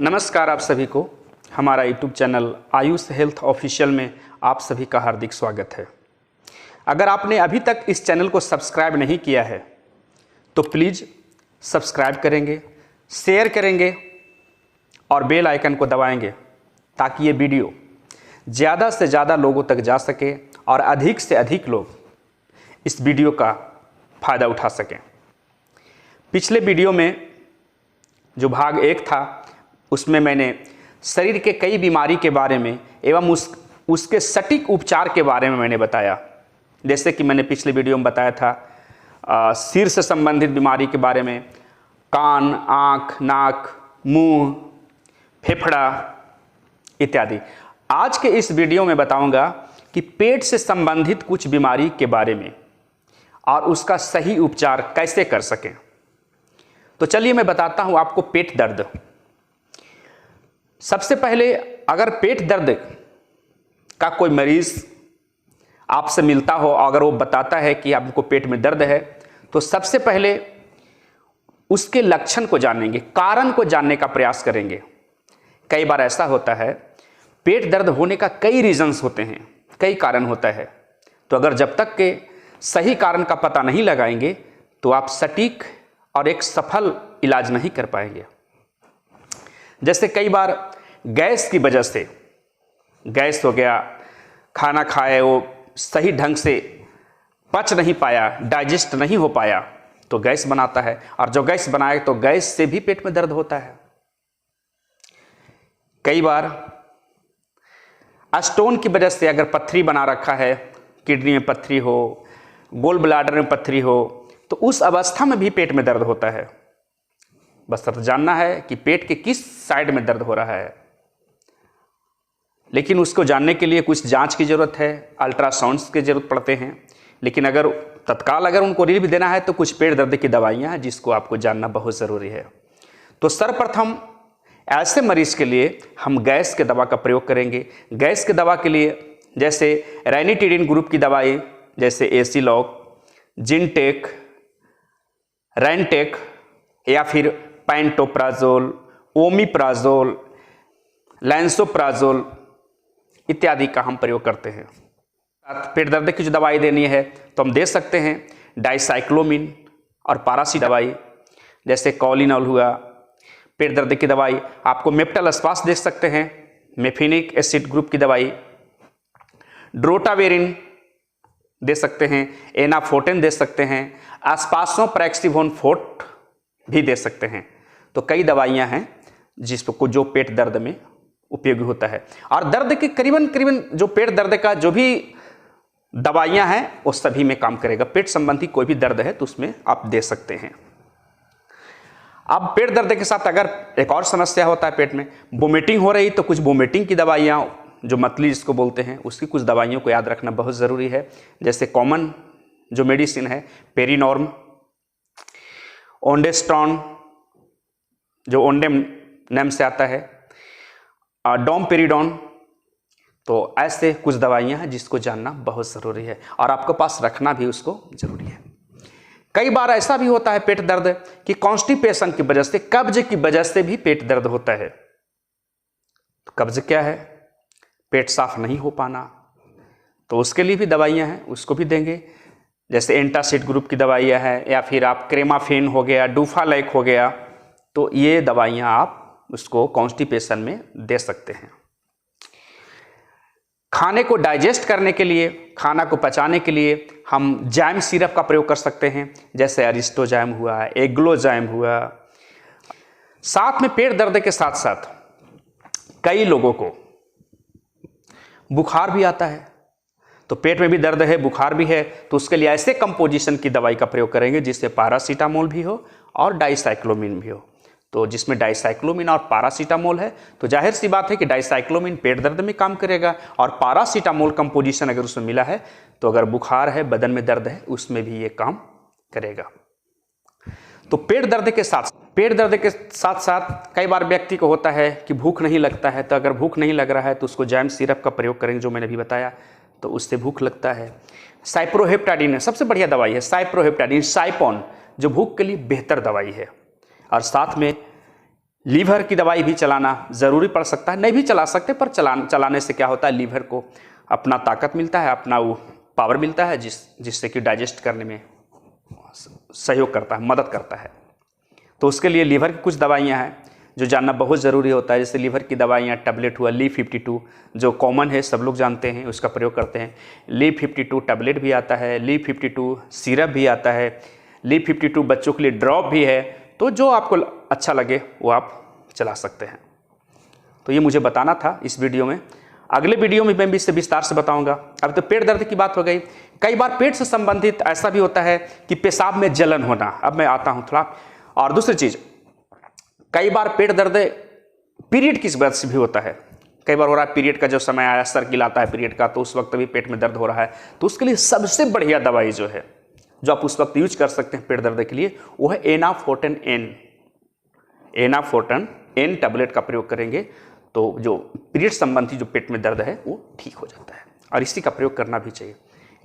नमस्कार आप सभी को हमारा YouTube channel Ayush health official में आप सभी का हार्दिक स्वागत है। अगर आपने अभी तक इस चैनल को सब्सक्राइब नहीं किया है तो प्लीज़ सब्सक्राइब करेंगे, शेयर करेंगे और बेल आइकन को दबाएंगे ताकि ये वीडियो ज़्यादा से ज़्यादा लोगों तक जा सके और अधिक से अधिक लोग इस वीडियो का फ़ायदा उठा सकें। पिछले वीडियो में जो भाग 1 था उसमें मैंने शरीर के कई बीमारी के बारे में एवं उसके सटीक उपचार के बारे में मैंने बताया। जैसे कि मैंने पिछले वीडियो में बताया था सिर से संबंधित बीमारी के बारे में, कान, आँख, नाक, मुंह, फेफड़ा इत्यादि। आज के इस वीडियो में बताऊंगा कि पेट से संबंधित कुछ बीमारी के बारे में और उसका सही उपचार कैसे कर सकें। तो चलिए मैं बताता हूं आपको पेट दर्द। सबसे पहले अगर पेट दर्द का कोई मरीज आपसे मिलता हो, अगर वो बताता है कि आपको पेट में दर्द है, तो सबसे पहले उसके लक्षण को जानेंगे, कारण को जानने का प्रयास करेंगे। कई बार ऐसा होता है पेट दर्द होने का कई रीजंस होते हैं, कई कारण होता है। तो अगर जब तक के सही कारण का पता नहीं लगाएंगे तो आप सटीक और एक सफल इलाज नहीं कर पाएंगे। जैसे कई बार गैस की वजह से, गैस हो गया, खाना खाए वो सही ढंग से पच नहीं पाया, डाइजेस्ट नहीं हो पाया तो गैस बनाता है, और जो गैस बनाए तो गैस से भी पेट में दर्द होता है। कई बार स्टोन की वजह से अगर पत्थरी बना रखा है, किडनी में पत्थरी हो, गोल ब्लैडर में पत्थरी हो, तो उस अवस्था में भी पेट में दर्द होता है। बस तो जानना है कि पेट के किस साइड में दर्द हो रहा है, लेकिन उसको जानने के लिए कुछ जांच की ज़रूरत है, अल्ट्रासाउंड्स की ज़रूरत पड़ते हैं। लेकिन अगर तत्काल अगर उनको रिलीफ देना है तो कुछ पेट दर्द की दवाइयाँ हैं जिसको आपको जानना बहुत ज़रूरी है। तो सर्वप्रथम ऐसे मरीज के लिए हम गैस के दवा का प्रयोग करेंगे। गैस के दवा के लिए जैसे रेनिटिडिन ग्रुप की दवाई जैसे एसीलॉक, जिनटेक, रेंटेक या फिर पैंटोप्राजोल, ओमिप्राजोल, लैंसोप्राजोल इत्यादि का हम प्रयोग करते हैं। पेट दर्द की जो दवाई देनी है तो हम दे सकते हैं डाइसाइक्लोमिन और पारासी दवाई जैसे कॉलिनॉल हुआ। पेट दर्द की दवाई आपको मेप्टालस्पास दे सकते हैं, मेफिनिक एसिड ग्रुप की दवाई, ड्रोटावेरिन दे सकते हैं, एनाफोटेन दे सकते हैं, आसपासों प्रैक्सिवोन फोर्ट भी दे सकते हैं। तो कई दवाइयां हैं जिसको जो पेट दर्द में उपयोगी होता है। और दर्द के करीबन जो पेट दर्द का जो भी दवाइयां हैं वो सभी में काम करेगा। पेट संबंधी कोई भी दर्द है तो उसमें आप दे सकते हैं। अब पेट दर्द के साथ अगर एक और समस्या होता है, पेट में वोमिटिंग हो रही, तो कुछ वोमिटिंग की दवाइयां जो मतली जिसको बोलते हैं उसकी कुछ दवाइयों को याद रखना बहुत ज़रूरी है। जैसे कॉमन जो मेडिसिन है पेरिनॉर्म, ओंडेस्ट्रॉन जो ओंडेम नाम से आता है, डोमपेरिडोन। तो ऐसे कुछ दवाइयां हैं जिसको जानना बहुत ज़रूरी है और आपके पास रखना भी उसको ज़रूरी है। कई बार ऐसा भी होता है पेट दर्द कि कॉन्स्टिपेशन की वजह से, कब्ज की वजह से भी पेट दर्द होता है। तो कब्ज क्या है? पेट साफ नहीं हो पाना। तो उसके लिए भी दवाइयां हैं, उसको भी देंगे। जैसे एंटासिड ग्रुप की दवाइयां हैं या फिर आप क्रेमाफेन हो गया, डूफालाइक हो गया, तो ये दवाइयां आप उसको कॉन्स्टिपेशन में दे सकते हैं। खाने को डाइजेस्ट करने के लिए, खाना को पचाने के लिए हम जैम सिरप का प्रयोग कर सकते हैं, जैसे अरिस्टो जैम हुआ, एग्लो जैम हुआ। साथ में पेट दर्द के साथ साथ कई लोगों को बुखार भी आता है। तो पेट में भी दर्द है, बुखार भी है, तो उसके लिए ऐसे कंपोजिशन की दवाई का प्रयोग करेंगे जिससे पैरासीटामोल भी हो और डाइसाइक्लोमिन भी हो। तो जिसमें डाइसाइक्लोमिन और पैरासीटामोल है तो जाहिर सी बात है कि डाइसाइक्लोमिन पेट दर्द में काम करेगा और पैरासीटामोल कंपोजिशन अगर उसमें मिला है तो अगर बुखार है, बदन में दर्द है, उसमें भी ये काम करेगा। तो पेट दर्द के साथ साथ कई बार व्यक्ति को होता है कि भूख नहीं लगता है। तो अगर भूख नहीं लग रहा है तो उसको जैम सिरप का प्रयोग करेंगे जो मैंने अभी बताया, तो उससे भूख लगता है। साइप्रोहेप्टाडिन सबसे बढ़िया दवाई है, साइप्रोहेप्टाडिन, साइपॉन, जो भूख के लिए बेहतर दवाई है। और साथ में लीवर की दवाई भी चलाना ज़रूरी पड़ सकता है, नहीं भी चला सकते, पर चलाने से क्या होता है, लीवर को अपना ताकत मिलता है, अपना वो पावर मिलता है जिससे कि डाइजेस्ट करने में सहयोग करता है, मदद करता है। तो उसके लिए लीवर की कुछ दवाइयाँ हैं जो जानना बहुत ज़रूरी होता है। जैसे लीवर की दवाइयाँ, टैबलेट हुआ Li-52 जो कॉमन है, सब लोग जानते हैं, उसका प्रयोग करते हैं। Li-52 टैबलेट भी आता है, Li-52 सिरप भी आता है, Li-52 बच्चों के लिए ड्रॉप भी है। तो जो आपको अच्छा लगे वो आप चला सकते हैं। तो ये मुझे बताना था इस वीडियो में। अगले वीडियो में मैं भी इससे विस्तार से बताऊंगा। अब तो पेट दर्द की बात हो गई। कई बार पेट से संबंधित ऐसा भी होता है कि पेशाब में जलन होना। अब मैं आता हूँ थोड़ा, और दूसरी चीज़, कई बार पेट दर्द पीरियड की वजह से भी होता है। कई बार हो रहा है, पीरियड का जो समय आया, सर्किल आता है पीरियड का, तो उस वक्त भी पेट में दर्द हो रहा है। तो उसके लिए सबसे बढ़िया दवाई जो है, जो आप उस वक्त यूज कर सकते हैं पेट दर्द के लिए, वो है एनाफोर्टेन एन। एनाफोर्टेन एन टैबलेट का प्रयोग करेंगे तो जो पीरियड संबंधी जो पेट में दर्द है वो ठीक हो जाता है, और इसी का प्रयोग करना भी चाहिए।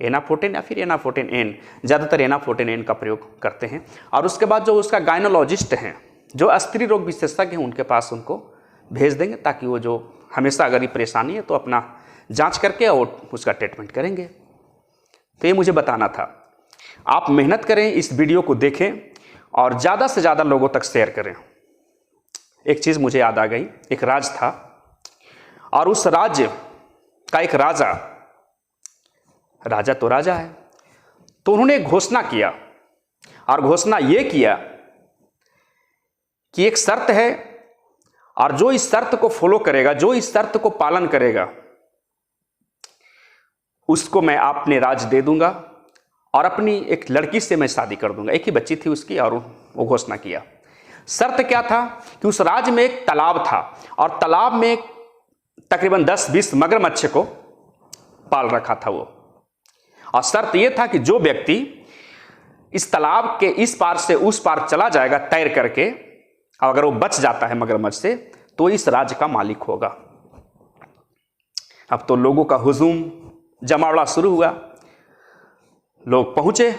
एनाफोर्टेन या फिर एनाफोर्टेन एन, ज़्यादातर एनाफोर्टेन एन का प्रयोग करते हैं। और उसके बाद जो उसका गायनोलॉजिस्ट हैं, जो स्त्री रोग विशेषज्ञ हैं, उनके पास उनको भेज देंगे, ताकि वो जो हमेशा अगर ये परेशानी है तो अपना जांच करके और उसका ट्रीटमेंट करेंगे। तो ये मुझे बताना था। आप मेहनत करें, इस वीडियो को देखें और ज़्यादा से ज़्यादा लोगों तक शेयर करें। एक चीज़ मुझे याद आ गई, एक राज था और उस राज्य का एक राजा तो राजा है, तो उन्होंने घोषणा किया, और घोषणा ये किया कि एक शर्त है, और जो इस शर्त को फॉलो करेगा, जो इस शर्त को पालन करेगा, उसको मैं अपने राज दे दूंगा और अपनी एक लड़की से मैं शादी कर दूंगा। एक ही बच्ची थी उसकी, और वो घोषणा किया। शर्त क्या था कि उस राज्य में एक तालाब था, और तालाब में तकरीबन 10-20 मगरमच्छ को पाल रखा था वो। और शर्त यह था कि जो व्यक्ति इस तालाब के इस पार से उस पार चला जाएगा तैर करके, और अगर वो बच जाता है मगरमच्छ से, तो इस राज्य का मालिक होगा। अब तो लोगों का हुजूम जमावड़ा शुरू हुआ। लोग पहुंचे,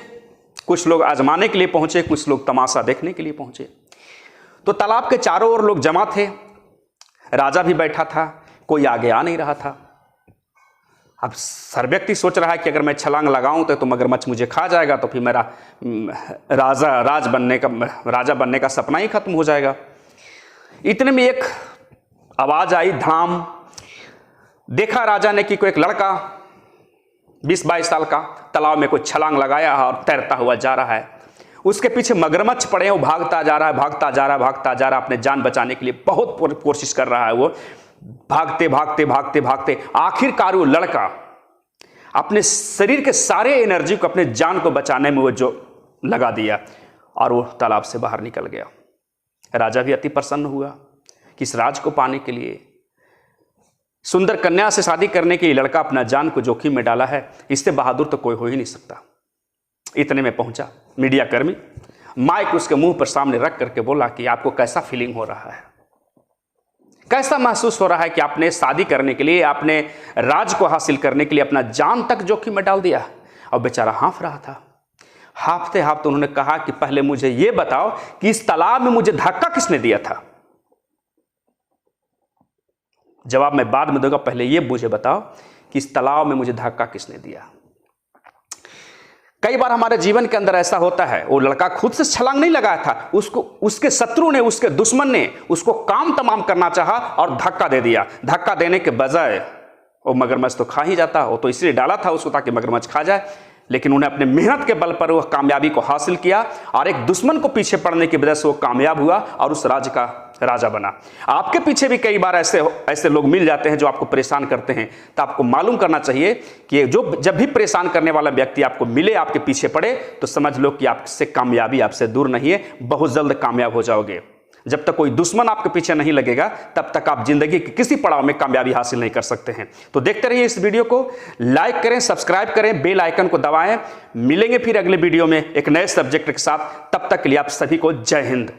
कुछ लोग आजमाने के लिए पहुंचे, कुछ लोग तमाशा देखने के लिए पहुंचे। तो तालाब के चारों ओर लोग जमा थे, राजा भी बैठा था, कोई आगे आ नहीं रहा था। अब हर व्यक्ति सोच रहा है कि अगर मैं छलांग लगाऊं तो मगरमच्छ मुझे खा जाएगा, तो फिर मेरा राजा बनने का सपना ही खत्म हो जाएगा। इतने में एक आवाज आई, धाम। देखा राजा ने कि कोई एक लड़का 20-22 साल का तालाब में कोई छलांग लगाया और तैरता हुआ जा रहा है। उसके पीछे मगरमच्छ पड़े हैं, वो भागता जा रहा है, अपने जान बचाने के लिए बहुत कोशिश कर रहा है। वो भागते आखिरकार वो लड़का अपने शरीर के सारे एनर्जी को अपने जान को बचाने में वो जो लगा दिया, और वो तालाब से बाहर निकल गया। राजा भी अति प्रसन्न हुआ कि इस राज को पाने के लिए, सुंदर कन्या से शादी करने के लिए लड़का अपना जान को जोखिम में डाला है, इससे बहादुर तो कोई हो ही नहीं सकता। इतने में पहुंचा मीडिया कर्मी, माइक उसके मुंह पर सामने रख करके बोला कि आपको कैसा फीलिंग हो रहा है, कैसा महसूस हो रहा है कि आपने शादी करने के लिए, आपने राज को हासिल करने के लिए अपना जान तक जोखिम में डाल दिया। और बेचारा हाँफ रहा था। हाँफते हाँफते उन्होंने कहा कि पहले मुझे यह बताओ कि इस तालाब में मुझे धक्का किसने दिया था। जवाब मैं बाद में दूंगा, पहले यह मुझे बताओ कि इस तालाब में मुझे धक्का किसने दिया। कई बार हमारे जीवन के अंदर ऐसा होता है, वो लड़का खुद से छलांग नहीं लगाया था, उसको उसके शत्रु ने, उसके दुश्मन ने उसको काम तमाम करना चाहा और धक्का दे दिया। धक्का देने के बजाय वो मगरमच्छ तो खा ही जाता, वो तो इसलिए डाला था उसको ताकि मगरमच्छ खा जाए, लेकिन उन्हें अपने मेहनत के बल पर वह कामयाबी को हासिल किया, और एक दुश्मन को पीछे पड़ने की वजह से वो कामयाब हुआ और उस राज्य का राजा बना। आपके पीछे भी कई बार ऐसे लोग मिल जाते हैं जो आपको परेशान करते हैं। तो आपको मालूम करना चाहिए कि जब भी परेशान करने वाला व्यक्ति आपको मिले, आपके पीछे पड़े, तो समझ लो कि आपसे कामयाबी आपसे दूर नहीं है, बहुत जल्द कामयाब हो जाओगे। जब तक कोई दुश्मन आपके पीछे नहीं लगेगा, तब तक आप जिंदगी के किसी पड़ाव में कामयाबी हासिल नहीं कर सकते हैं। तो देखते रहिए इस वीडियो को, लाइक करें, सब्सक्राइब करें, बेल आइकन को दबाएं। मिलेंगे फिर अगले वीडियो में एक नए सब्जेक्ट के साथ। तब तक के लिए आप सभी को जय हिंद।